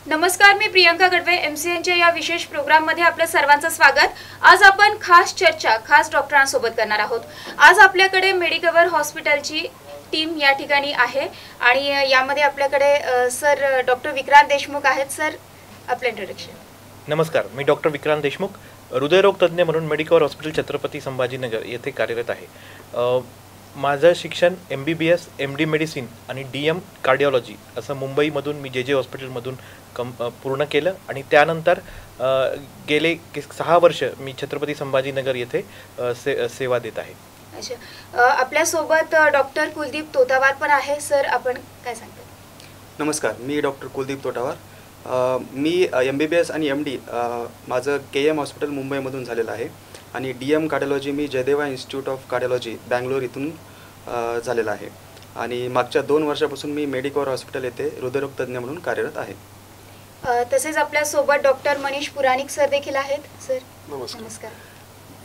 नमस्कार, मी प्रियंका गडवे. MCNच्या या विशेष प्रोग्राममध्ये आपलं सर्वांचं स्वागत. आज आपण खास चर्चा खास डॉक्टरांसोबत करणार आहोत. आज आपल्याकडे मेडिकवर हॉस्पिटलची टीम या ठिकाणी आहे आणि यामध्ये आपल्याकडे सर डॉक्टर विक्रांत देशमुख आहेत. सर, आपलं इंट्रोडक्शन. नमस्कार, मी डॉक्टर विक्रांत देशमुख, हृदयरोग तज्ज्ञ म्हणून मेडिकवर हॉस्पिटल छत्रपती संभाजीनगर येथे कार्यरत आहे. माझं शिक्षण MBBS, MD मेडिसिन आणि DM कार्डिओलॉजी असं मुंबईमधून मी JJ हॉस्पिटलमधून पूर्ण केलं आणि त्यानंतर गेले 6 वर्ष मी छत्रपती संभाजीनगर येथे सेवा देत आहे. अच्छा, आपल्यासोबत डॉक्टर कुलदीप तोटावार पण आहे. सर, आपण काय सांगता? नमस्कार, मी डॉक्टर कुलदीप तोटावार. मी MBBS आणि MD माझं KM हॉस्पिटल मुंबईमधून झालेलं आहे आणि DM कार्डिओलॉजी मी Jayadeva institute of cardiology Bangalore इथून झालेलं आहे आणि मागच्या 2 वर्षापासून मी मेडिकवर हॉस्पिटल येथे हृदयरोग तज्ज्ञ म्हणून कार्यरत आहे. तसेच आपल्यासोबत डॉक्टर मनीष पुराणिक सर देखील आहेत. सर, नमस्कार.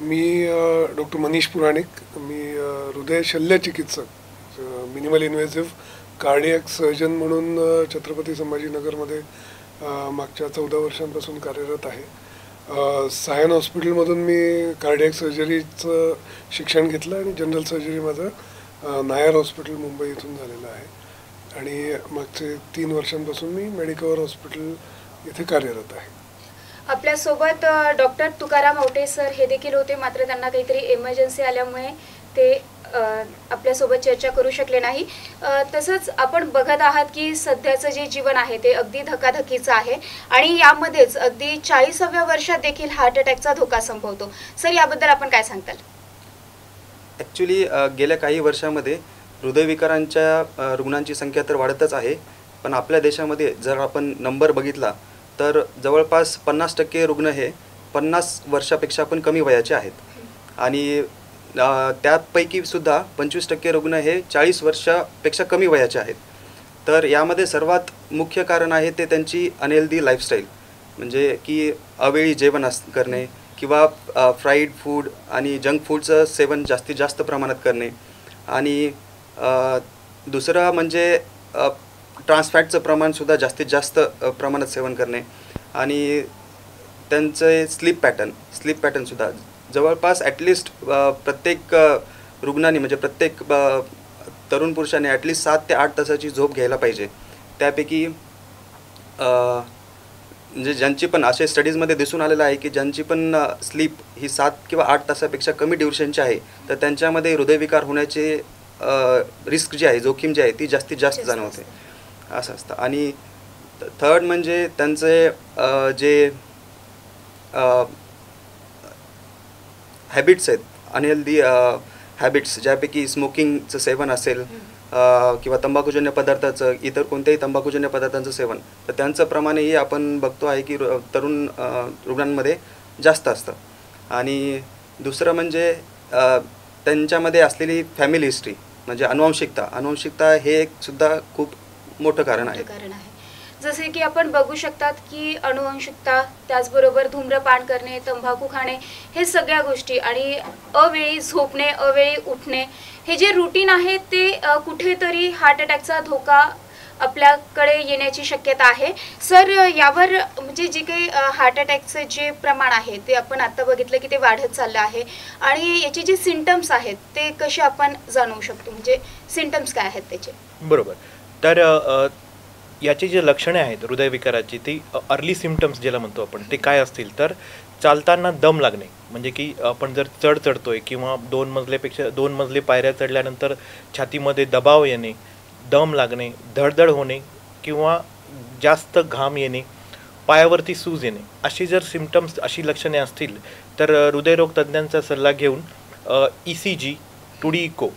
मी डॉक्टर मनीष पुराणिक, मी हृदय शल्य चिकित्सक, मिनिमल इन्व्हेसिव्ह कार्डियक सर्जन म्हणून छत्रपती संभाजीनगरमध्ये मागच्या 14 वर्षांपासून कार्यरत आहे. सायन हॉस्पिटलमधून मी कार्डियक सर्जरीचं शिक्षण घेतलं आणि जनरल सर्जरी माझं नायर हॉस्पिटल मुंबई इथून झालेलं आहे आणि मागचे 3 वर्षांपासून मी मेडिकवर हॉस्पिटल इथे कार्यरत आहे. आपल्यासोबत डॉक्टर तुकाराम आवटे सर हे देखील होते, मात्र त्यांना काहीतरी इमर्जन्सी आल्यामुळे ते आपल्यासोबत चर्चा करू शकले नाही. तसंच आपण बघत आहात की सध्याचं जे जीवन आहे ते अगदी धकाधकीचं आहे आणि यामध्येच अगदी 40व्या वर्षात देखील हार्ट अटॅकचा धोका संभवतो. सर, याबद्दल आपण काय सांगताल? ॲक्च्युली गेल्या काही वर्षामध्ये हृदयविकारांच्या रुग्णांची संख्या तर वाढतच आहे, पण आपल्या देशामध्ये जर आपण नंबर बघितला तर जवळपास 50% रुग्ण हे 50 वर्षापेक्षा पण कमी वयाचे आहेत आणि त्यापैकी सुद्धा 25% रुग्ण हे 40 वर्षापेक्षा कमी वयाचे आहेत. तर यामध्ये सर्वात मुख्य कारण आहे ते त्यांची अनहेल्दी लाईफस्टाईल, म्हणजे की अवेळी जेवण करणे किंवा फ्राईड फूड आणि जंक फूडचं सेवन जास्तीत जास्त प्रमाणात करणे आणि दुसरं म्हणजे ट्रान्सफॅटचं प्रमाणसुद्धा जास्तीत जास्त प्रमाणात सेवन करणे आणि त्यांचे स्लीप पॅटर्नसुद्धा जवळपास ॲटलिस्ट प्रत्येक रुग्णाने म्हणजे प्रत्येक तरुण पुरुषाने ॲटलिस्ट 7 ते 8 तासाची झोप घ्यायला पाहिजे. त्यापैकी म्हणजे ज्यांची पण असे स्टडीजमध्ये दिसून आलेलं आहे की ज्यांची पण स्लीप ही 7 किंवा 8 तासापेक्षा कमी ड्युरेशनची आहे तर त्यांच्यामध्ये हृदयविकार होण्याचे रिस्क जी आहे, जोखीम जी आहे ती जास्तीत जास्त जाणवते असं असतं. आणि थर्ड म्हणजे त्यांचे जे हॅबिट्स आहेत, अनहेल्दी हॅबिट्स, ज्यापैकी स्मोकिंगचं सेवन असेल किंवा तंबाखूजन्य पदार्थाचं, इतर कोणत्याही तंबाखूजन्य पदार्थांचं सेवन, तर त्यांचं प्रमाणही आपण बघतो आहे की तरुण रुग्णांमध्ये जास्त असतं. आणि दुसरं म्हणजे त्यांच्यामध्ये असलेली फॅमिली हिस्ट्री म्हणजे अनुवंशिकता हे एक सुद्धा खूप मोठं कारण आहे. जसे की आपण बघू शकतात की अनुवंशिकता, त्याचबरोबर धूम्रपान करणे, तंबाखू खाणे, हे सगळ्या गोष्टी आणि अवेळी झोपणे, अवेळी उठणे, हे जे रुटीन आहे ते कुठेतरी हार्ट अटॅकचा धोका आपल्याकडे येण्याची शक्यता आहे. सर, यावर म्हणजे जे काही हार्ट अटॅकचं जे प्रमाण आहे ते आपण आता बघितलं की ते वाढत चाललं आहे आणि याचे जे सिम्पटम्स आहेत ते कसे आपण जाणवू शकतो, म्हणजे सिम्पटम्स काय आहेत त्याचे? बरोबर. तर याची जी लक्षणे आहेत हृदयविकाराची ती अर्ली सिम्पटम्स ज्याला म्हणतो आपण, ते काय असतील तर चालताना दम लागणे, म्हणजे की आपण जर चढतोय किंवा 2 मजले पायऱ्या चढल्यानंतर छातीमध्ये दबाव येणे, दम लागणे, धडधड होणे किंवा जास्त घाम येणे, पायावरती सूज येणे, अशी जर सिम्पटम्स, अशी लक्षणे असतील तर हृदयरोग तज्ज्ञांचा सल्ला घेऊन ECG, 2D इको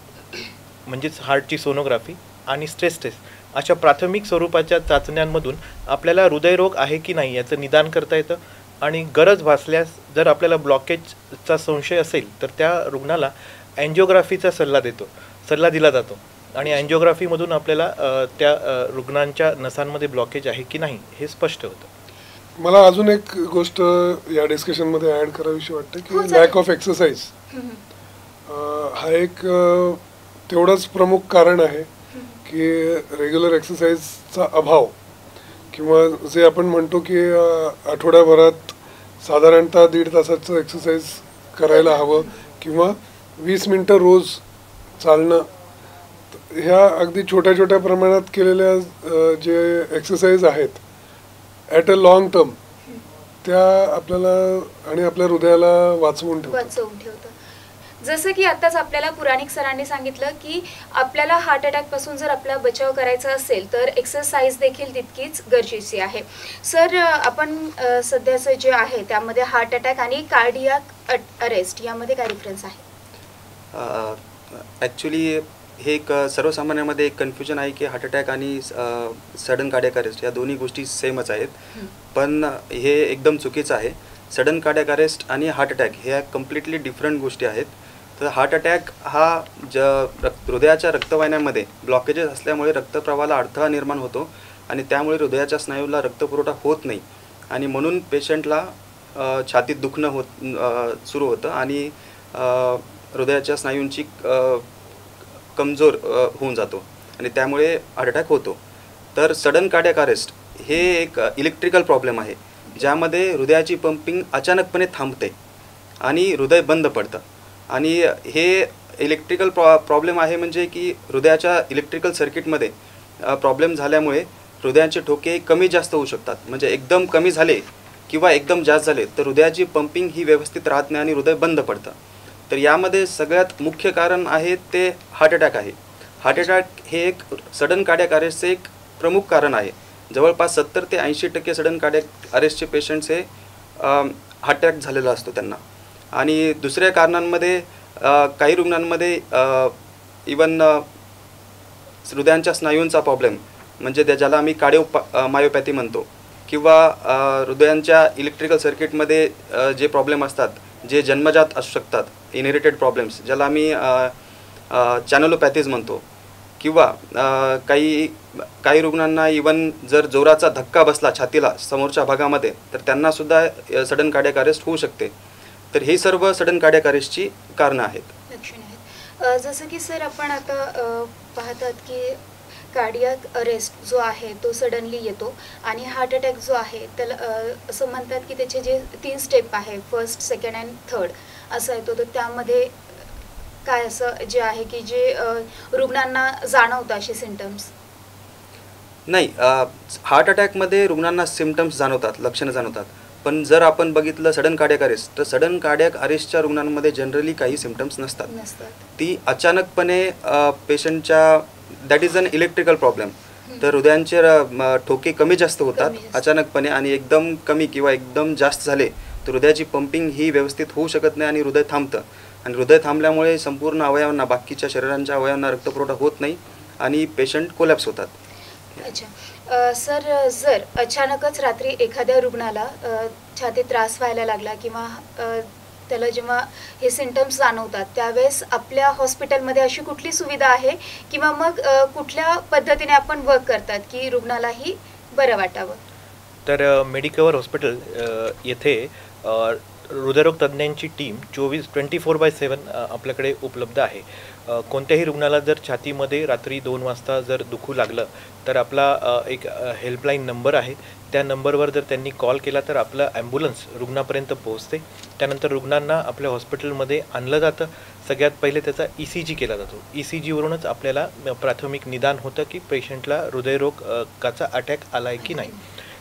म्हणजेच हार्टची सोनोग्राफी आणि स्ट्रेस टेस्ट अशा प्राथमिक स्वरूपाच्या चाचण्यांमधून आपल्याला हृदयरोग आहे की नाही याचं निदान करता येतं आणि गरज भासल्यास जर आपल्याला ब्लॉकेजचा संशय असेल तर त्या रुग्णाला अँजिओग्राफीचा सल्ला दिला जातो आणि अँजिओग्राफीमधून आपल्याला त्या रुग्णांच्या नसांमध्ये ब्लॉकेज आहे की नाही हे स्पष्ट होतं. मला अजून एक गोष्ट या डिस्कशनमध्ये ॲड करावीशी वाटते की लॅक ऑफ एक्सरसाइज हा एक तेवढंच प्रमुख कारण आहे की रेग्युलर एक्सरसाइजचा अभाव, किंवा जे आपण म्हणतो की आठवड्याभरात साधारणतः 1.5 तासाचं एक्सरसाइज करायला हवं, किंवा 20 मिनटं रोज चालणं, ह्या अगदी छोट्या छोट्या प्रमाणात केलेल्या जे एक्सरसाइज आहेत ॲट अ लॉंग टर्म, त्या आपल्याला आणि आपल्या हृदयाला वाचवून ठेवतं. जसं की आत्ताच आपल्याला पुराणिक सरांनी सांगितलं की आपल्याला हार्ट अटॅकपासून जर आपला बचाव करायचा असेल तर एक्सरसाइज देखील तितकीच गरजेची आहे. सर, आपण सध्याचं जे आहे त्यामध्ये हार्ट अटॅक आणि कार्डियाक अरेस्ट यामध्ये काय डिफरन्स आहे? ॲक्च्युली हे एक सर्वसामान्यामध्ये एक कन्फ्युजन आहे की हार्ट अटॅक आणि सडन कार्डियक अरेस्ट या दोन्ही गोष्टी सेमच आहेत, पण हे एकदम चुकीचं आहे. सडन कार्डियक अरेस्ट आणि हार्ट अटॅक ह्या कम्प्लिटली डिफरंट गोष्टी आहेत. तर हार्ट अटॅक हा हृदयाच्या रक्तवाहिन्यांमध्ये ब्लॉकेजेस असल्यामुळे रक्तप्रवाहाला अडथळा निर्माण होतो आणि त्यामुळे हृदयाच्या स्नायूला रक्तपुरवठा होत नाही आणि म्हणून पेशंटला छातीत दुखणं सुरू होतं आणि हृदयाच्या स्नायूंची कमजोर होऊन जातो आणि त्यामुळे हार्ट अटॅक होतो. तर सडन कार्डियक अरेस्ट हे एक इलेक्ट्रिकल प्रॉब्लेम आहे, ज्यामध्ये हृदयाची पंपिंग अचानकपणे थांबते आणि हृदय बंद पडतं. आणि हे इलेक्ट्रिकल प्रॉब्लेम आहे म्हणजे की हृदयाच्या इलेक्ट्रिकल सर्किटमध्ये प्रॉब्लेम झाल्यामुळे हृदयाचे ठोके कमी जास्त होऊ शकतात. म्हणजे एकदम कमी झाले किंवा एकदम जास्त झाले तर हृदयाची पंपिंग ही व्यवस्थित राहत नाही आणि हृदय बंद पडतं. तर यामध्ये सगळ्यात मुख्य कारण आहे ते हार्ट अटॅक आहे. हार्ट अटॅक हे एक सडन कार्डियक अरेस्टचे एक प्रमुख कारण आहे. जवळपास 70 ते 80% सडन कार्डियक अरेस्टचे पेशंट्स हे हार्ट अटॅक झालेला असतो त्यांना. आणि दुसऱ्या कारणांमध्ये काही रुग्णांमध्ये इवन हृदयांच्या स्नायूंचा प्रॉब्लेम, म्हणजे ज्याला आम्ही मायोपॅथी म्हणतो, किंवा हृदयांच्या इलेक्ट्रिकल सर्किटमध्ये जे प्रॉब्लेम असतात जे जन्मजात असू शकतात, इनहेरिटेड प्रॉब्लेम्स, ज्याला आम्ही चॅनलोपॅथीज म्हणतो, किंवा काही रुग्णांना इवन जर जोराचा धक्का बसला छातीला समोरच्या भागामध्ये तर त्यांनासुद्धा सडन कार्डियक अरेस्ट होऊ शकते. तर हे सर्व सडन कार्डियक अरेस्टची कारणं आहेत. लक्षणे आहेत. जसं की सर आपण आता पाहतात की कार्डियाक अरेस्ट जो आहे तो सडनली येतो आणि हार्ट अटॅक जो आहे त्याला असं म्हणतात की त्याचे जे 3 स्टेप आहे, फर्स्ट, सेकंड अँड थर्ड असं येतो. तर त्यामध्ये काय असं जे आहे की जे रुग्णांना जाणवतं असे सिम्टम्स? नाही, हार्ट अटॅकमध्ये रुग्णांना सिम्टम्स जाणवतात, लक्षणं जाणवतात. पण जर आपण बघितलं सडन कार्डियक अरेस्ट, तर सडन कार्डियक अरेस्टच्या रुग्णांमध्ये जनरली काही सिम्टम्स नसतात. ती अचानकपणे पेशंटच्या, that is an electrical problem. तर हृदयांचे ठोके कमी जास्त होतात अचानकपणे आणि एकदम कमी किंवा एकदम जास्त झाले तर हृदयाची पंपिंग ही व्यवस्थित होऊ शकत नाही आणि हृदय थांबतं. आणि हृदय थांबल्यामुळे संपूर्ण अवयवांना, बाकीच्या शरीरांच्या अवयवांना रक्तपुरवठा होत नाही आणि पेशंट कोलॅप्स होतात. अच्छा सर, जर अचानकच रात्री एखाद्या रुग्णाला छातीत त्रास व्हायला लागला किंवा त्याला जेव्हा हे सिम्टम्स जाणवतात त्यावेळेस आपल्या हॉस्पिटलमध्ये अशी कुठली सुविधा आहे किंवा मग कुठल्या पद्धतीने आपण वर्क करतात की रुग्णालाही बरं वाटावं? तर मेडिकवर हॉस्पिटल येथे हृदयरोग तज्ज्ञांची टीम 24/7 आपल्याकडे उपलब्ध आहे. कोणत्याही रुग्णाला जर छातीमध्ये रात्री 2 वाजता जर दुखू लागलं तर आपला एक हेल्पलाईन नंबर आहे. त्या नंबरवर जर त्यांनी कॉल केला तर आपलं ॲम्ब्युलन्स रुग्णापर्यंत पोहोचते. त्यानंतर रुग्णांना आपल्या हॉस्पिटलमध्ये आणलं जातं. सगळ्यात पहिले त्याचा ECG केला जातो. ECGवरूनच आपल्याला प्राथमिक निदान होतं की पेशंटला हृदयरोगाचा अटॅक आला आहे की नाही.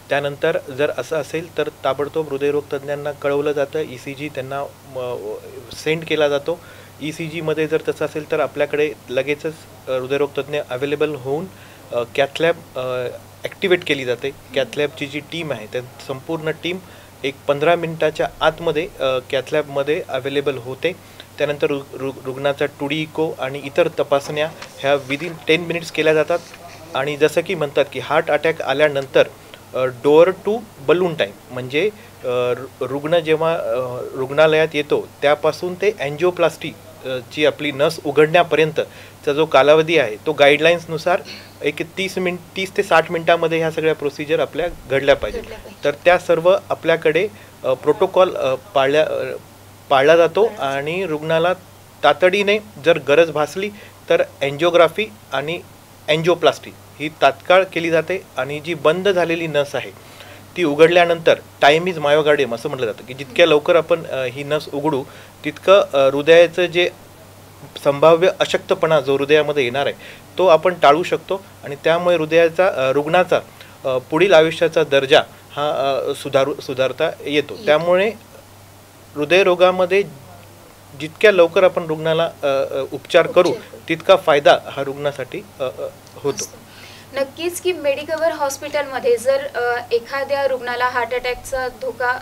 त्यानंतर जर असं असेल तर ताबडतोब हृदयरोग तज्ज्ञांना कळवलं जातं. ECG त्यांना सेंड केला जातो. ECGमध्ये जर तसं असेल तर आपल्याकडे लगेचच हृदयरोग तज्ज्ञ अवेलेबल होऊन कॅथलॅब ॲक्टिवेट केली जाते. कॅथलॅबची जी टीम आहे त्या संपूर्ण टीम एक 15 मिनिटाच्या आतमध्ये कॅथलॅबमध्ये अवेलेबल होते. त्यानंतर रुग्णाचा 2D इको आणि इतर तपासण्या ह्या विदिन 10 मिनिट्स केल्या जातात. आणि जसं की म्हणतात की हार्ट अटॅक आल्यानंतर डोअर टू बलून टाईम, म्हणजे रुग्ण जेव्हा रुग्णालयात येतो त्यापासून ते अँजिओप्लास्टी ची आपली नस उघडण्यापर्यंतचा जो कालावधी आहे तो गाईडलाईन्सनुसार एक 30 ते 60 मिनिटामध्ये ह्या सगळ्या प्रोसिजर आपल्या घडल्या पाहिजेत. तर त्या सर्व आपल्याकडे प्रोटोकॉल पाळला जातो आणि रुग्णाला तातडीने जर गरज भासली तर एन्जिओग्राफी आणि एन्जिओप्लास्टी ही तात्काळ केली जाते आणि जी बंद झालेली नस आहे ती उघडल्यानंतर टाईम इज मायोगार्डियम असं म्हटलं जातं की जितक्या लवकर आपण ही नस उघडू तितकं हृदयाचं जे संभाव्य अशक्तपणा जो हृदयामध्ये येणार आहे तो आपण टाळू शकतो आणि त्यामुळे रुग्णाचा पुढील आयुष्याचा दर्जा हा सुधारता येतो. त्यामुळे हृदयरोगामध्ये जितक्या लवकर आपण रुग्णाला उपचार करू तितका फायदा हा रुग्णासाठी होतो. नक्कीच की मेडिकवर हॉस्पिटलमध्ये जर एखाद्या रुग्णाला हार्ट अटॅकचा धोका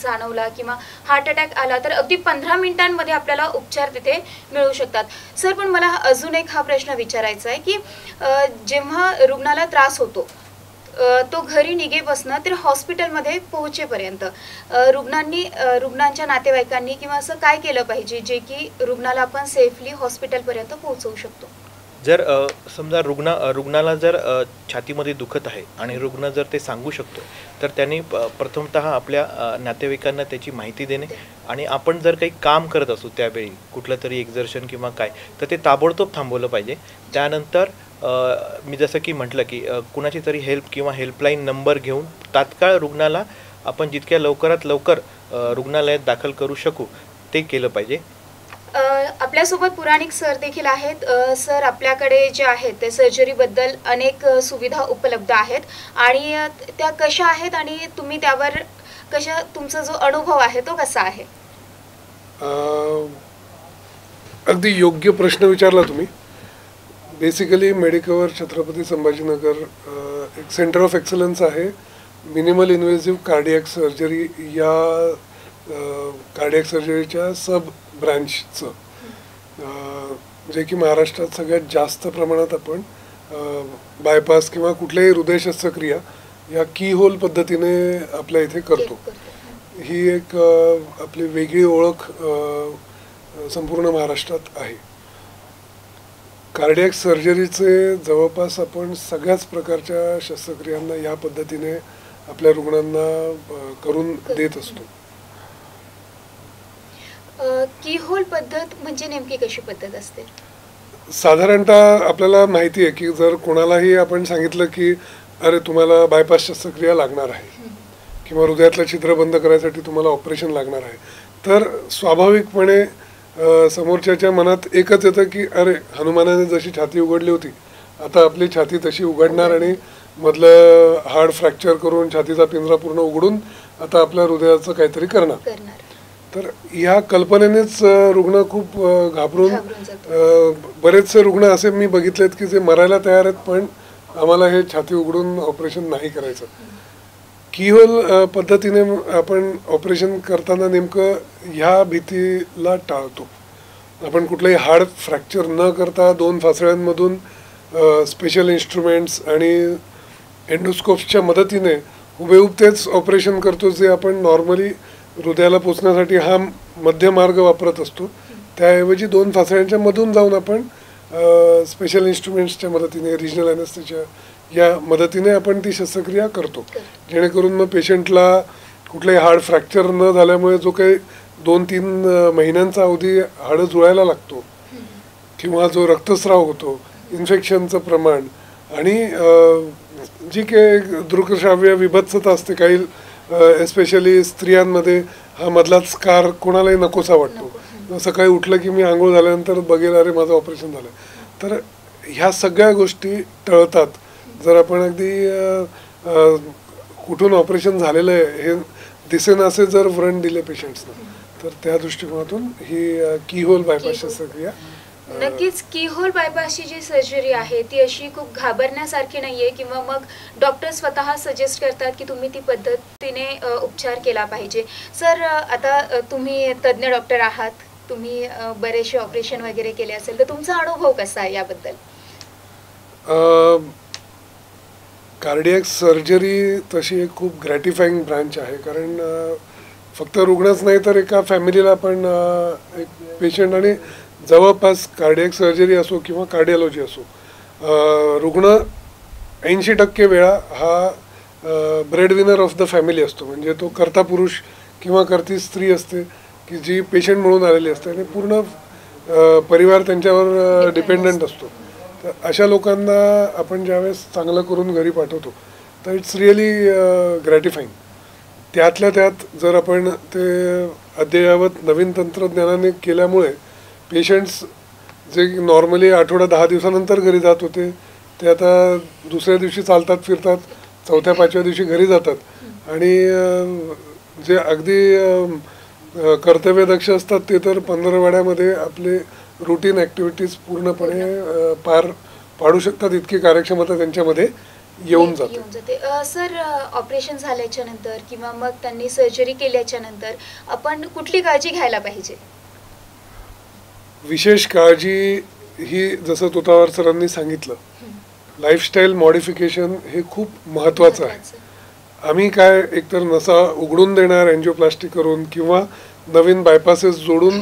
जाणवला किंवा हार्ट अटॅक आला तर अगदी 15 मिनिटांमध्ये आपल्याला उपचार तिथे मिळू शकतात. सर, पण मला अजून एक हा प्रश्न विचारायचा आहे की जेव्हा रुग्णाला त्रास होतो तो घरी निघेपासनं तर हॉस्पिटलमध्ये पोहोचेपर्यंत रुग्णांच्या नातेवाईकांनी किंवा असं काय केलं पाहिजे जे की रुग्णाला आपण सेफली हॉस्पिटलपर्यंत पोहोचवू शकतो? जर समजा रुग्णाला जर छातीमध्ये दुखत आहे आणि रुग्ण जर ते सांगू शकतो तर त्यांनी प्रथमतः आपल्या नातेवाईकांना त्याची माहिती देणे आणि आपण जर काही काम करत असू त्यावेळी कुठलं तरी एक्झर्शन किंवा काय तर ते ताबडतोब थांबवलं पाहिजे. त्यानंतर मी जसं की म्हटलं की कुणाची तरी हेल्प किंवा हेल्पलाईन नंबर घेऊन तात्काळ रुग्णाला आपण जितक्या लवकरात लवकर रुग्णालयात दाखल करू शकू ते केलं पाहिजे. आपल्यासोबत पुराणिक सर देखील आहेत. सर, आपल्याकडे जे आहेत ते सर्जरीबद्दल अनेक सुविधा उपलब्ध आहेत आणि त्या कशा आहेत आणि तुम्ही त्यावर तुमचा जो अनुभव आहे तो कसा आहे? अगदी योग्य प्रश्न विचारला तुम्ही. बेसिकली मेडिकवर छत्रपती संभाजीनगर एक सेंटर ऑफ एक्सलन्स आहे मिनिमल इन्व्हेसिव्ह कार्डियक सर्जरी या कार्डियक सर्जरीच्या सब ब्रँचचं जे की महाराष्ट्रात सगळ्यात जास्त प्रमाणात आपण बायपास किंवा कुठल्याही हृदय शस्त्रक्रिया या की होल पद्धतीने आपल्या इथे करतो. ही एक आपली वेगळी ओळख संपूर्ण महाराष्ट्रात आहे. कार्डियक सर्जरीचे जवळपास आपण सगळ्याच प्रकारच्या शस्त्रक्रियांना या पद्धतीने आपल्या रुग्णांना करून देत असतो. कीहोल पद्धत म्हणजे नेमकी कशी पद्धत असते? साधारणतः आपल्याला माहिती आहे की जर कोणालाही आपण सांगितलं की अरे तुम्हाला बायपास शस्त्रक्रिया लागणार आहे किंवा हृदयातलं छिद्र बंद करायसाठी तुम्हाला ऑपरेशन लागणार आहे तर स्वाभाविकपणे समोरच्याच्या मनात एकच येतं की अरे हनुमानाने जशी छाती उघडली होती आता आपली छाती तशी उघडणार आणि मधलं हाड फ्रॅक्चर करून छातीचा पिंजरा पूर्ण उघडून आता आपल्या हृदयाचं काहीतरी करणार. तर ह्या कल्पनेनेच रुग्ण खूप घाबरून बरेचसे रुग्ण असे मी बघितलेत की जे मरायला तयार आहेत पण आम्हाला हे छाती उघडून ऑपरेशन नाही करायचं. कीहोल पद्धतीने आपण ऑपरेशन करताना नेमकं ह्या भीतीला टाळतो. आपण कुठलंही हाड फ्रॅक्चर न करता 2 फासळ्यांमधून स्पेशल इन्स्ट्रुमेंट्स आणि एंडोस्कोप्सच्या मदतीने हुबेहूब तेच ऑपरेशन करतो जे आपण नॉर्मली हृदयाला पोचण्यासाठी हा मध्य मार्ग वापरत असतो. त्याऐवजी 2 फासळ्यांच्या मधून जाऊन आपण स्पेशल इन्स्ट्रुमेंट्सच्या मदतीने रिजनल ॲनेस्थेशिया या मदतीने आपण ती शस्त्रक्रिया करतो जेणेकरून मग पेशंटला कुठलाही हाड फ्रॅक्चर न झाल्यामुळे जो काही 2-3 महिन्यांचा अवधी हाडं जुळायला लागतो किंवा जो रक्तस्राव होतो, इन्फेक्शनचं प्रमाण आणि जी काही दृकश्राव्य विभत्सता असते काही एस्पेशली स्त्रियांमध्ये हा मधलाच स्कार कोणालाही नकोसा वाटतो. सकाळी उठलं की मी आंघोळ झाल्यानंतर बघेल अरे माझं ऑपरेशन झालं. तर ह्या सगळ्या गोष्टी टळतात जर आपण अगदी कुठून ऑपरेशन झालेलं आहे हे दिसेन असे जर व्रण दिले पेशंट्सना. तर त्या दृष्टिकोनातून ही कीहोल बायपास शस्त्रक्रिया. नक्कीच कीहोल बायपासची जी सर्जरी आहे ती अशी खूप घाबरण्यासारखी नाहीये किंवा मग डॉक्टर स्वतः सजेस्ट करतात की तुम्ही ती पद्धतीने उपचार केला पाहिजे. सर, आता तुम्ही तज्ज्ञ डॉक्टर आहात, तुम्ही बरेचसे ऑपरेशन वगैरे केले असेल तर तुमचा अनुभव कसा आहे याबद्दल? कार्डियक सर्जरी तशी एक खूप ग्रॅटिफाईंग ब्रांच आहे कारण फक्त रुग्णच नाही तर एका फॅमिलीला पण एक पेशंट आणि जवळपास कार्डियक सर्जरी असो किंवा कार्डिओलॉजी असो रुग्ण 80% वेळा हा ब्रेडविनर ऑफ द फॅमिली असतो. म्हणजे तो कर्ता पुरुष किंवा कर्ती स्त्री असते की जी पेशंट म्हणून आलेली असते आणि पूर्ण परिवार त्यांच्यावर डिपेंडंट असतो. तर अशा लोकांना आपण ज्यावेळेस चांगलं करून घरी पाठवतो तर इट्स रिअली ग्रॅटिफाईंग. त्यातल्या त्यात जर आपण ते अद्ययावत नवीन तंत्रज्ञानाने केल्यामुळे पेशंट्स जे नॉर्मली आठवडा 10 दिवसानंतर घरी जात होते ते आता दुसऱ्या दिवशी चालतात फिरतात, 4-5व्या दिवशी घरी जातात आणि जे अगदी कर्तव्यदक्ष असतात ते तर 15 आपले रुटीन ॲक्टिव्हिटीज पूर्णपणे पार पाडू शकतात, इतकी कार्यक्षमता त्यांच्यामध्ये येऊन जाते. सर, ऑपरेशन झाल्याच्या नंतर किंवा मग त्यांनी सर्जरी केल्याच्या नंतर आपण कुठली काळजी घ्यायला पाहिजे? विशेष काळजी ही जसं तुतावर सरांनी सांगितलं, लाईफस्टाईल मॉडिफिकेशन हे खूप महत्त्वाचं आहे. आम्ही काय एकतर नसा उघडून देणार एन्जिओप्लास्टी करून किंवा नवीन बायपासेस जोडून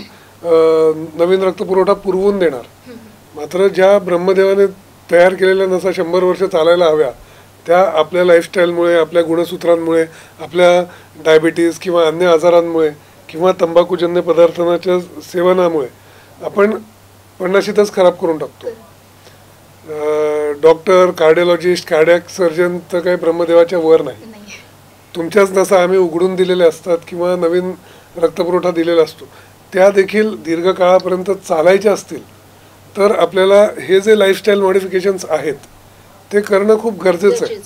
नवीन रक्तपुरवठा पुरवून देणार. मात्र ज्या ब्रह्मदेवाने तयार केलेल्या नसा 100 वर्ष चालायला हव्या त्या आपल्या लाईफस्टाईलमुळे, आपल्या गुणसूत्रांमुळे, आपल्या डायबिटीज किंवा अन्य आजारांमुळे किंवा तंबाखूजन्य पदार्थांच्या सेवनामुळे आपण 50शीतच खराब करून टाकतो. डॉक्टर, कार्डिओलॉजिस्ट, कार्डियाक सर्जन तर काही ब्रह्मदेवाच्या वर नाही. तुमच्याच नसा आम्ही उघडून दिलेल्या असतात किंवा नवीन रक्तपुरवठा दिलेला असतो, त्या देखील दीर्घकाळापर्यंत चालायच्या असतील तर आपल्याला हे जे लाईफस्टाईल मॉडिफिकेशन्स आहेत ते करणं खूप गरजेचं आहे.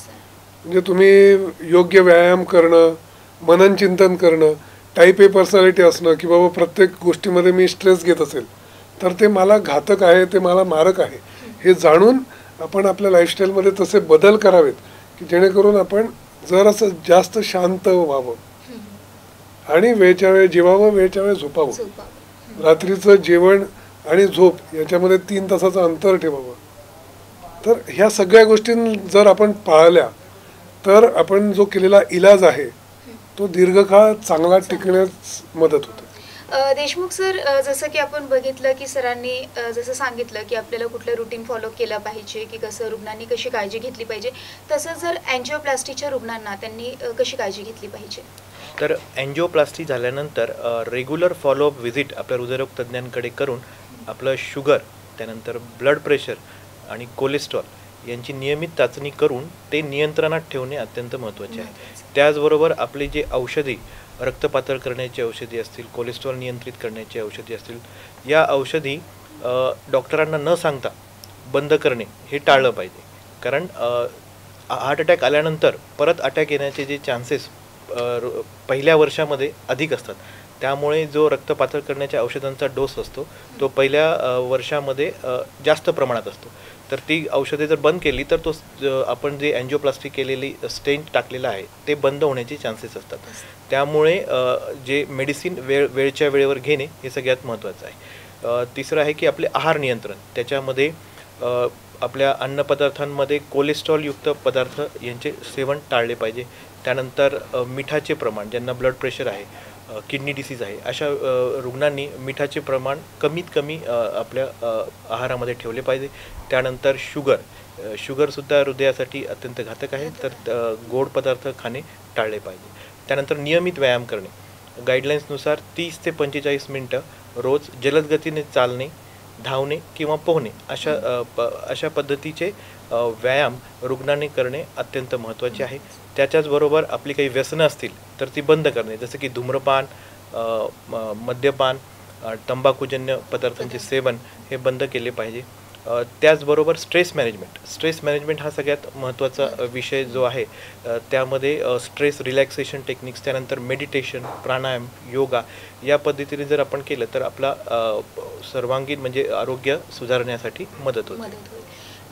म्हणजे तुम्ही योग्य व्यायाम करणं, मनन चिंतन करणं, टाईप ए पर्सनॅलिटी असणं की बाबा प्रत्येक गोष्टीमध्ये मी स्ट्रेस घेत असेल तर ते मला घातक आहे, ते मला मारक आहे, हे जाणून आपण आपल्या लाईफस्टाईलमध्ये तसे बदल करावेत की जेणेकरून आपण जरासं जास्त शांत व्हावं आणि वेळच्या वेळ जेवावं, वेळच्या वेळ झोपावं. रात्रीचं जेवण आणि झोप याच्यामध्ये 3 तासाचं अंतर ठेवावं. तर ह्या सगळ्या गोष्टी जर आपण पाळल्या तर आपण जो केलेला इलाज आहे तो दीर्घकाळ चांगला टिकण्यास मदत होते. देशमुख सर, जसं की आपण बघितलं की सरांनी जसं सांगितलं की आपल्याला कुठलं रुटीन फॉलो केलं पाहिजे की कसं रुग्णांनी कशी काळजी घेतली पाहिजे, तसं जर अँजिओप्लास्टीच्या रुग्णांना त्यांनी कशी काळजी घेतली पाहिजे? तर अँजिओप्लास्टी झाल्यानंतर रेग्युलर फॉलोअप व्हिजिट आपल्या हृदयरोग तज्ज्ञांकडे करून आपलं शुगर, त्यानंतर ब्लड प्रेशर आणि कोलेस्ट्रॉल यांची नियमित चाचणी करून ते नियंत्रणात ठेवणे अत्यंत महत्त्वाचे आहे. त्याचबरोबर आपले जे औषधी, रक्त पातळ करण्याची औषधी असतील, कोलेस्ट्रॉल नियंत्रित करण्याची औषधी असतील, या औषधी डॉक्टरांना न सांगता बंद करणे हे टाळलं पाहिजे. कारण हार्ट अटॅक आल्यानंतर परत अटॅक येण्याचे जे चान्सेस पहिल्या वर्षामध्ये अधिक असतात. त्यामुळे जो रक्त पातळ करण्याच्या औषधांचा डोस असतो तो पहिल्या वर्षामध्ये जास्त प्रमाणात असतो. तर ती औषधे जर बंद केली तर तो आपण जे अँजिओप्लास्टी केलेली स्टेंट टाकलेला आहे ते बंद होण्याचे चान्सेस असतात. त्यामुळे जे मेडिसिन वेळच्या वेळेवर घेणे हे सगळ्यात महत्त्वाचं आहे. तिसरं आहे की आपले आहार नियंत्रण. त्याच्यामध्ये आपल्या अन्नपदार्थांमध्ये कोलेस्ट्रॉलयुक्त पदार्थ यांचे सेवन टाळले पाहिजे. त्यानंतर मिठाचे प्रमाण, ज्यांना ब्लड प्रेशर आहे, किडनी डिसीज आहे, अशा रुग्णांनी मिठाचे प्रमाण कमीत कमी आपल्या आहारामध्ये ठेवले पाहिजे. त्यानंतर शुगरसुद्धा हृदयासाठी अत्यंत घातक आहे, तर गोड पदार्थ खाणे टाळले पाहिजे. त्यानंतर नियमित व्यायाम करणे. गाईडलाईन्सनुसार 30 ते 45 मिनटं रोज जलद गतीने चालणे, धावणे किंवा पोहणे अशा पद्धतीचे व्यायाम रुग्णांनी करणे अत्यंत महत्त्वाचे आहे. त्याच्याचबरोबर आपली काही व्यसनं असतील तर ती बंद करणे, जसं की धूम्रपान, मद्यपान, तंबाखूजन्य पदार्थांचे सेवन हे बंद केले पाहिजे. त्याचबरोबर स्ट्रेस मॅनेजमेंट हा सगळ्यात महत्त्वाचा विषय जो आहे. त्यामध्ये स्ट्रेस रिलॅक्सेशन टेक्निक्स, त्यानंतर मेडिटेशन, प्राणायाम, योगा या पद्धतीने जर आपण केलं तर आपला सर्वांगीण म्हणजे आरोग्य सुधारण्यासाठी मदत होते.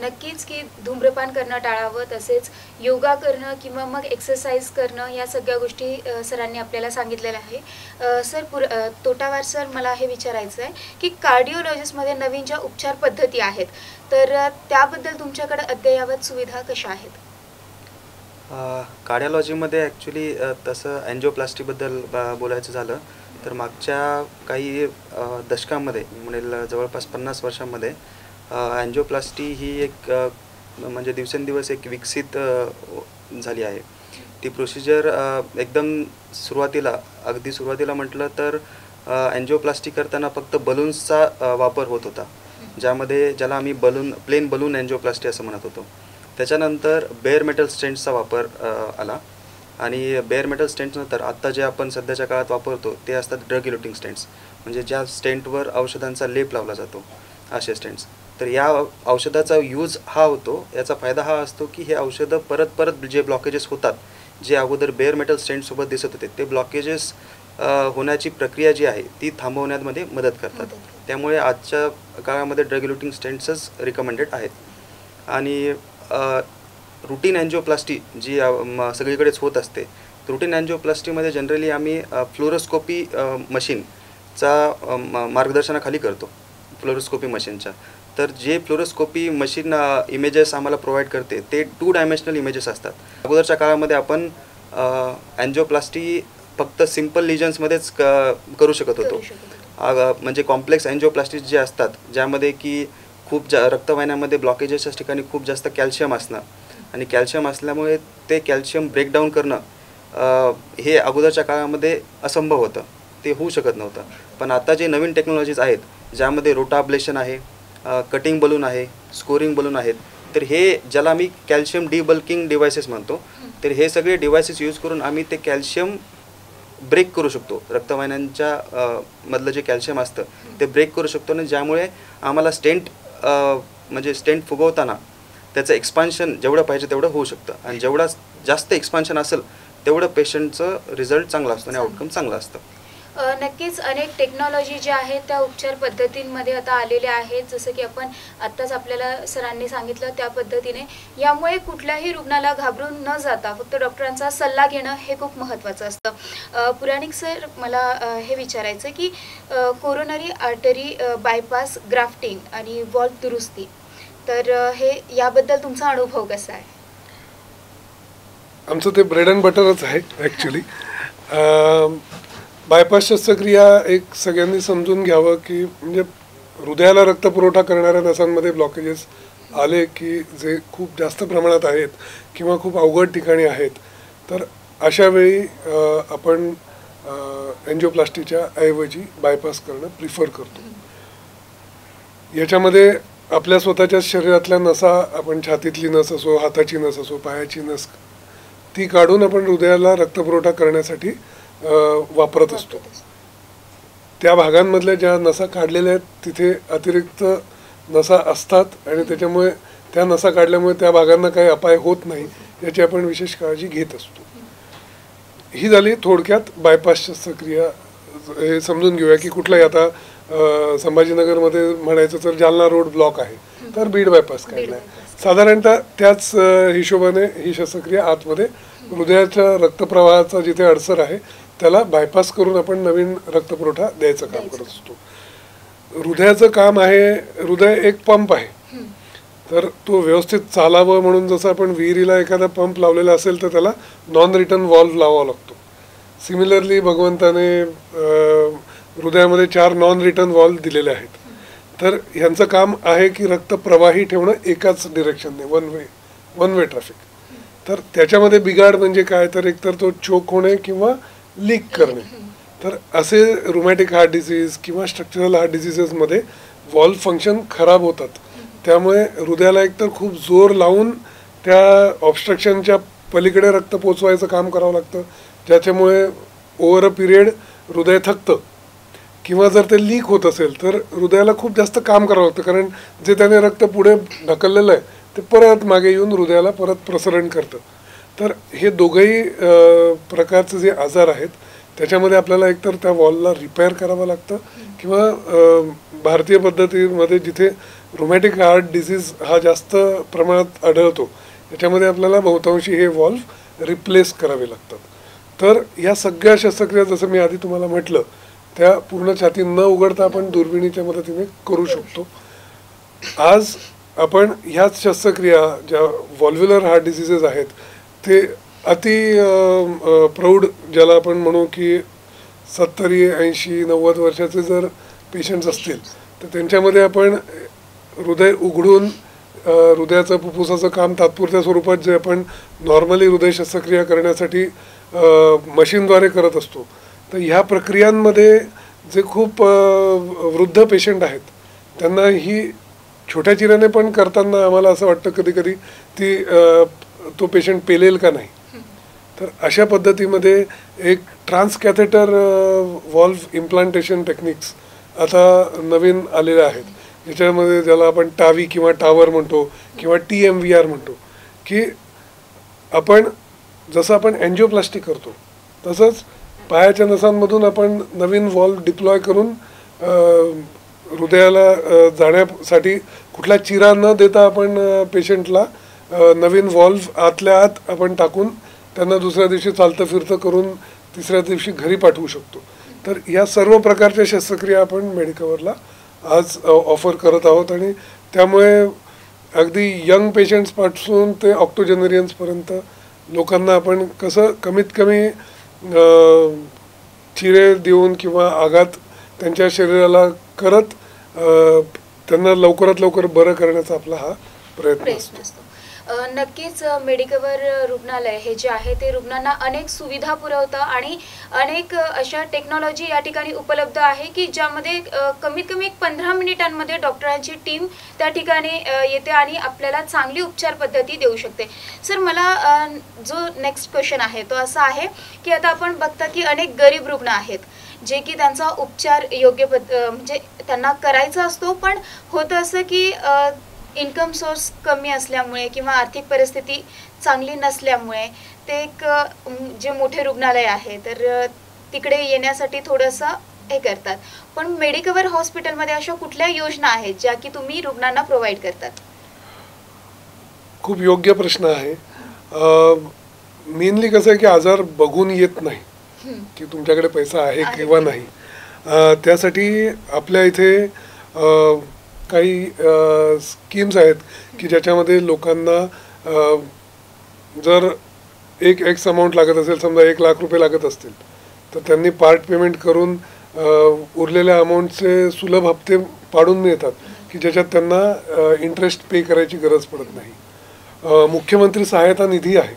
नक्कीच की धूम्रपान करणं टाळावं, तसेच योगा करणं किंवा मग एक्सरसाइज करणं या सगळ्या गोष्टी सरांनी आपल्याला सांगितलेल्या आहे. सर, तोटावार सर, मला हे विचारायचं आहे की कार्डिओलॉजिस्टमध्ये नवीन ज्या उपचार पद्धती आहेत तर त्याबद्दल तुमच्याकडे अद्ययावत सुविधा कशा आहेत? कार्डिओलॉजीमध्ये ॲक्च्युली तसं अँजिओप्लास्टीबद्दल बोलायचं झालं तर मागच्या काही दशकांमध्ये, म्हणेल जवळपास 50 वर्षांमध्ये अँजिओप्लास्टी ही एक म्हणजे दिवसेंदिवस एक विकसित झाली आहे. ती प्रोसिजर एकदम सुरुवातीला म्हटलं तर अँजिओप्लास्टी करताना फक्त बलून्सचा वापर होत होता. ज्यामध्ये ज्याला आम्ही प्लेन बलून एन्जिओप्लास्टी असं म्हणत होतो. त्याच्यानंतर बेअर मेटल स्टेंट्सचा वापर आला आणि बेअर मेटल स्टेंट्सनंतर आत्ता जे आपण सध्याच्या काळात वापरतो ते असतात ड्रग इलोटिंग स्टेंट्स, म्हणजे ज्या स्टेंटवर औषधांचा लेप लावला जातो असे स्टेंट्स. तर या औषधाचा यूज हा होतो, याचा फायदा हा असतो की हे औषधं परत परत जे ब्लॉकेजेस होतात, जे अगोदर बेअर मेटल स्टेंटसोबत दिसत होते, ते ब्लॉकेजेस होण्याची प्रक्रिया जी आहे ती थांबवण्यामध्ये मदत करतात. त्यामुळे आजच्या काळामध्ये ड्रग इलोटिंग स्टेंट्सच रिकमेंडेड आहेत. आणि रुटीन एन्जिओप्लास्टी जी सगळीकडेच होत असते, रुटीन एन्जिओप्लास्टीमध्ये जनरली आम्ही फ्लोरोस्कोपी मशीनचा मार्गदर्शनाखाली करतो, फ्लोरोस्कोपी मशीनच्या. तर जे फ्लोरोस्कोपी मशीन इमेजेस आम्हाला प्रोव्हाइड करते ते 2 डायमेन्शनल इमेजेस असतात. अगोदरच्या काळामध्ये आपण एन्जिओप्लास्टी फक्त सिम्पल लिजन्समध्येच करू शकत होतो. म्हणजे कॉम्प्लेक्स एन्जिओप्लास्टी जे असतात, ज्यामध्ये की खूप रक्तवाहिन्यामध्ये ब्लॉकेजेसच्या ठिकाणी खूप जास्त कॅल्शियम असणं आणि कॅल्शियम असल्यामुळे ते कॅल्शियम ब्रेकडाऊन करणं हे अगोदरच्या काळामध्ये असंभव होतं, ते होऊ शकत नव्हतं. पण आता जे नवीन टेक्नॉलॉजीज आहेत, ज्यामध्ये रोटाब्लेशन आहे, कटिंग बलून आहे, स्कोरिंग बलून आहेत, तर हे ज्याला आम्ही कॅल्शियम डिबल्किंग डिव्हायसेस म्हणतो, तर हे सगळे डिव्हायसेस यूज करून आम्ही ते कॅल्शियम ब्रेक करू शकतो. रक्तवाहिन्यांच्या मधलं जे कॅल्शियम असतं ते ब्रेक करू शकतो आणि ज्यामुळे आम्हाला म्हणजे स्टेंट फुगवताना त्याचं एक्सपान्शन जेवढं पाहिजे तेवढं होऊ शकतं. आणि जेवढा जास्त एक्सपान्शन असेल तेवढं पेशंटचं रिझल्ट चांगला असतो आणि आउटकम चांगलं असतं. नक्कीच अनेक टेक्नॉलॉजी ज्या आहेत त्या उपचार पद्धतींमध्ये आता आलेल्या आहेत, जसं की आपण आत्ताच आपल्याला सरांनी सांगितलं त्या पद्धतीने. यामुळे कुठल्याही रुग्णाला घाबरून न जाता फक्त डॉक्टरांचा सल्ला घेणं हे खूप महत्त्वाचं असतं. पुराणिक सर, मला हे विचारायचं की कोरोनरी आर्टरी बायपास ग्राफ्टिंग आणि वॉल्व दुरुस्ती, तर हे याबद्दल तुमचा अनुभव कसा आहे? आमचं ते ब्रेड अँड बटरच आहे ॲक्च्युली. बायपास शस्त्रक्रिया एक सगळ्यांनी समजून घ्यावं की म्हणजे हृदयाला रक्तपुरवठा करणाऱ्या नसांमध्ये ब्लॉकेजेस आले की जे खूप जास्त प्रमाणात आहेत किंवा खूप अवघड ठिकाणी आहेत, तर अशा वेळी आपण एन्जिओप्लास्टीच्या ऐवजी बायपास करणं प्रिफर करतो. याच्यामध्ये आपल्या स्वतःच्या शरीरातल्या नसा, आपण छातीतली नस असो, हाताची नस असो, पायाची नस, ती काढून आपण हृदयाला रक्तपुरवठा करण्यासाठी वापरत असतो. त्या भागांमधल्या ज्या नसा काढलेल्या आहेत तिथे अतिरिक्त नसा असतात आणि त्याच्यामुळे त्या नसा काढल्यामुळे त्या भागांना काही अपाय होत नाही याची आपण विशेष काळजी घेत असतो. ही झाली थोडक्यात बायपास शस्त्रक्रिया. हे समजून घेऊया की कुठलाही आता संभाजीनगरमध्ये म्हणायचं तर जालना रोड ब्लॉक आहे तर बीड बायपास काढला आहे. साधारणतः त्याच हिशोबाने ही शस्त्रक्रिया आतमध्ये हृदयाच्या रक्तप्रवाहाचा जिथे अडसर आहे त्याला बायपास करून आपण नवीन रक्तपुरवठा द्यायचं काम करत असतो. हृदयाचं काम आहे, हृदय एक पंप आहे, तर तो व्यवस्थित चालावं म्हणून जसं आपण विहिरीला एखादा पंप लावलेला असेल तर त्याला नॉन रिटर्न व्हॉल्व लावावा लागतो. सिमिलरली भगवंताने हृदयामध्ये 4 नॉन रिटर्न व्हॉल्व दिलेले आहेत. तर ह्यांचं काम आहे की रक्त प्रवाही ठेवणं एकाच डिरेक्शनने, वन वे ट्रॅफिक. तर त्याच्यामध्ये बिघाड म्हणजे काय, तर एकतर तो चोक होणे किंवा लीक करणे. तर असे रुमॅटिक हार्ट डिसीज किंवा स्ट्रक्चरल हार्ट डिसीजेसमध्ये व्हॉल्व फंक्शन खराब होतात. त्यामुळे हृदयाला एकतर खूप जोर लावून त्या ऑब्स्ट्रक्शनच्या पलीकडे रक्त पोचवायचं काम करावं लागतं, ज्याच्यामुळे ओव्हर अ पिरियड हृदय थकतं. किंवा जर ते लीक होत असेल तर हृदयाला खूप जास्त काम करावं लागतं, कारण जे त्याने रक्त पुढे ढकललेलं आहे ते परत मागे येऊन हृदयाला परत प्रसरण करतं. तर हे दोघंही प्रकारचे जे आजार आहेत त्याच्यामध्ये आपल्याला एकतर त्या वॉलला रिपेअर करावं लागतं किंवा भारतीय पद्धतीमध्ये जिथे रुमॅटिक हार्ट डिसीज हा जास्त प्रमाणात आढळतो त्याच्यामध्ये आपल्याला बहुतांशी हे वॉल्व रिप्लेस करावे लागतात. तर या सगळ्या शस्त्रक्रिया जसं मी आधी तुम्हाला म्हटलं त्या पूर्ण छाती न उघडता आपण दुर्बिणीच्या मदतीने करू शकतो. आज आपण ह्याच शस्त्रक्रिया ज्या व्हॉल्व्युलर हार्ट डिसीजेस आहेत ते अति प्रौढ, ज्याला आपण म्हणू की 70, 80, 90 वर्षाचे जर पेशंट्स असतील तर त्यांच्यामध्ये आपण हृदय उघडून हृदयाचं फुफ्फुसाचं काम तात्पुरत्या स्वरूपात जे आपण नॉर्मली हृदय शस्त्रक्रिया करण्यासाठी मशीनद्वारे करत असतो, तर ह्या प्रक्रियांमध्ये जे खूप वृद्ध पेशंट आहेत त्यांना ही छोट्या चिऱ्याने पण करताना आम्हाला असं वाटतं कधी कधी ती तो पेशंट पेलेल का नाही. तर अशा पद्धतीमध्ये एक ट्रान्सकॅथेटर व्हॉल्व्ह इम्प्लांटेशन टेक्निक्स आता नवीन आलेल्या आहेत, ज्याच्यामध्ये ज्याला आपण टावी किंवा टावर म्हणतो किंवा TMVR म्हणतो, की आपण जसं आपण एन्जिओप्लास्टी करतो तसंच पायाच्या नसांमधून आपण नवीन व्हॉल्व्ह डिप्लॉय करून हृदयाला जाण्यासाठी कुठला चिरा न देता आपण पेशंटला नवीन व्हॉल्व्ह आतल्या आत आपण टाकून त्यांना दुसऱ्या दिवशी चालतं फिरतं करून तिसऱ्या दिवशी घरी पाठवू शकतो. तर या सर्व प्रकारच्या शस्त्रक्रिया आपण मेडिकवरला आज ऑफर करत आहोत आणि त्यामुळे अगदी यंग पेशंट्सपासून ते ऑक्टोजेनरियन्सपर्यंत लोकांना आपण कसं कमीत कमी चिरे देऊन किंवा आघात त्यांच्या शरीराला करत त्यांना लवकरात लवकर बरं करण्याचा आपला हा प्रयत्न असतो. नक्कीच मेडिकवर रुग्णालय हे जे आहे ते रुग्णांना अनेक सुविधा पुरवतं आणि अनेक अशा टेक्नॉलॉजी या ठिकाणी उपलब्ध आहे की ज्यामध्ये कमीत कमी 15 मिनिटांमध्ये डॉक्टरांची टीम त्या ठिकाणी येते आणि आपल्याला चांगली उपचार पद्धती देऊ शकते. सर, मला जो नेक्स्ट क्वेश्चन आहे तो असा आहे की आता आपण बघता की अनेक गरीब रुग्ण आहेत जे की त्यांचा उपचार योग्य म्हणजे त्यांना करायचा असतो, पण होतं असं की इन्कम सोर्स कमी असल्यामुळे किंवा आर्थिक परिस्थिती चांगली नसल्यामुळे ते एक जे मोठे रुग्णालय आहे तर तिकडे येण्यासाठी थोडंसं हे करतात. पण मेडिकवर हॉस्पिटलमध्ये अशा कुठल्या योजना आहेत ज्या की तुम्ही रुग्णांना प्रोव्हाइड करतात? खूप योग्य प्रश्न आहे. मेनली कसं आहे की आजार बघून येत नाही की तुमच्याकडे पैसा आहे किंवा नाही. त्यासाठी आपल्या इथे काही स्कीम्स आहेत की ज्याच्यामध्ये लोकांना जर एक एक्स अमाऊंट लागत असेल, समजा 1 लाख रुपये लागत असतील, तर त्यांनी पार्ट पेमेंट करून उरलेल्या अमाऊंटचे सुलभ हप्ते पाडून मिळतात की ज्याच्यात त्यांना इंटरेस्ट पे करायची गरज पडत नाही. मुख्यमंत्री सहायता निधी आहे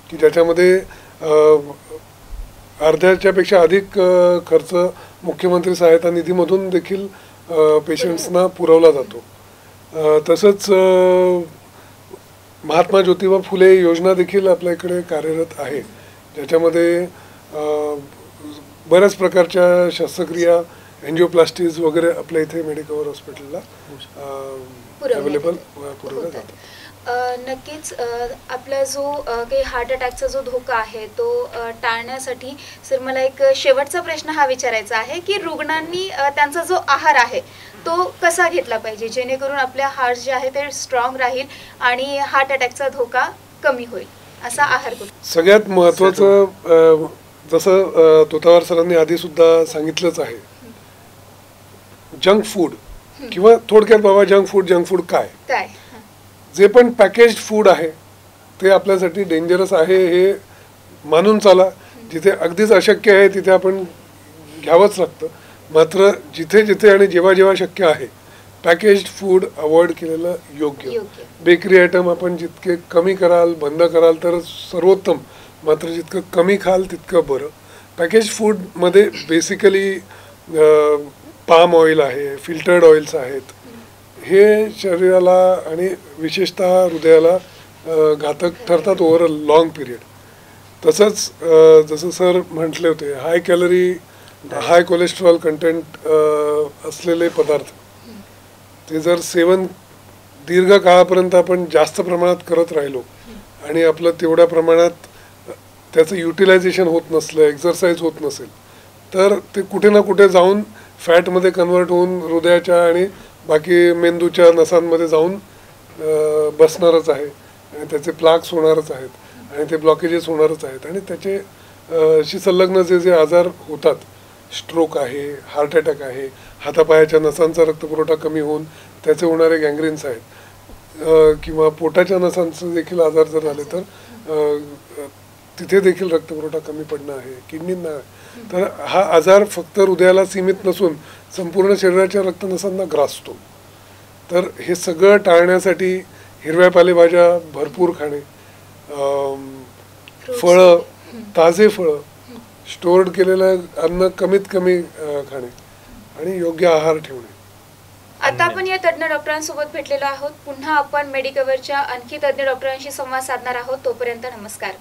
की ज्याच्यामध्ये अर्ध्याच्यापेक्षा अधिक खर्च मुख्यमंत्री सहायता निधीमधून देखील पेशंट्सना पुरवला जातो. तसंच महात्मा ज्योतिबा फुले योजना देखील आपल्या इकडे कार्यरत आहे, ज्याच्यामध्ये बऱ्याच प्रकारच्या शस्त्रक्रिया एन्जिओप्लास्टीज वगैरे आपल्या इथे मेडिकवर हॉस्पिटलला अवेलेबल पुरवल्या जातात. नक्कीच आपला जो काही हार्ट अटॅकचा जो धोका आहे तो टाळण्यासाठी सर मला एक शेवटचा प्रश्न हा विचारायचा आहे की रुग्णांनी त्यांचा जो आहार आहे तो कसा घेतला पाहिजे जेणेकरून आपल्या हार्ट जे आहे ते स्ट्रॉंग राहील आणि हार्ट अटॅकचा धोका कमी होईल, असा आहार कुठला? सगळ्यात महत्त्वाचं जसं तोतावार सरांनी आधी सुद्धा सांगितलंच आहे, जंक फूड किंवा थोडक्यात बाबा जंक फूड काय जे पण पॅकेज्ड फूड आहे ते आपल्यासाठी डेंजरस आहे हे मानून चाला. जिथे अगदीच अशक्य आहे तिथे आपण घ्यावंच लागतं. मात्र जिथे जिथे आणि जेव्हा जेव्हा शक्य आहे पॅकेज्ड फूड अवॉइड केलेलं योग्य. बेकरी आयटम आपण जितके कमी कराल, बंद कराल तर सर्वोत्तम, मात्र जितकं कमी खाल तितकं बरं. पॅकेज फूडमध्ये बेसिकली पाम ऑइल आहे, फिल्टर्ड ऑइल्स आहेत, हे शरीराला आणि विशेषतः हृदयाला घातक ठरतात ओव्हर अ लाँग पिरियड. तसंच जसं सर म्हटले होते, हाय कॅलरी हाय कोलेस्ट्रॉल कंटेंट असलेले पदार्थ ते जर सेवन दीर्घ काळापर्यंत आपण जास्त प्रमाणात करत राहिलो आणि आपलं तेवढ्या प्रमाणात त्याचं युटिलायझेशन होत नसलं, एक्झरसाईज होत नसेल, तर ते कुठे ना कुठे जाऊन फॅटमध्ये कन्वर्ट होऊन हृदयाच्या आणि बाकी मेंदूच्या नसांमध्ये जाऊन बसणारच आहे आणि त्याचे प्लाक्स होणारच आहेत आणि ते ब्लॉकेजेस होणारच आहेत आणि त्याचे शी संलग्न जे आजार होतात, स्ट्रोक आहे, हार्ट अटॅक आहे, हातापायाच्या नसांचा रक्तपुरवठा कमी होऊन त्याचे होणारे गँग्रीन्स आहेत किंवा पोटाच्या नसांचे देखील आजार जर झाले तर तिथे देखील रक्तपुरवठा कमी पडणं आहे, किडनींना. तर हा आजार फक्त हृदयाला सीमित नसून संपूर्ण शरीराच्या रक्तनसांना ग्रासतो. तर हे सगळं टाळण्यासाठी हिरव्या पालेभाज्या भरपूर खाणे, फळं, ताजे फळं, स्टोअर्ड केलेलं अन्न कमीत कमी खाणे आणि योग्य आहार ठेवणे. आता आपण या तज्ज्ञ डॉक्टरांसोबत भेटलेलो आहोत. पुन्हा आपण मेडिकवरच्या आणखी तज्ज्ञ डॉक्टरांशी संवाद साधणार आहोत. तोपर्यंत नमस्कार.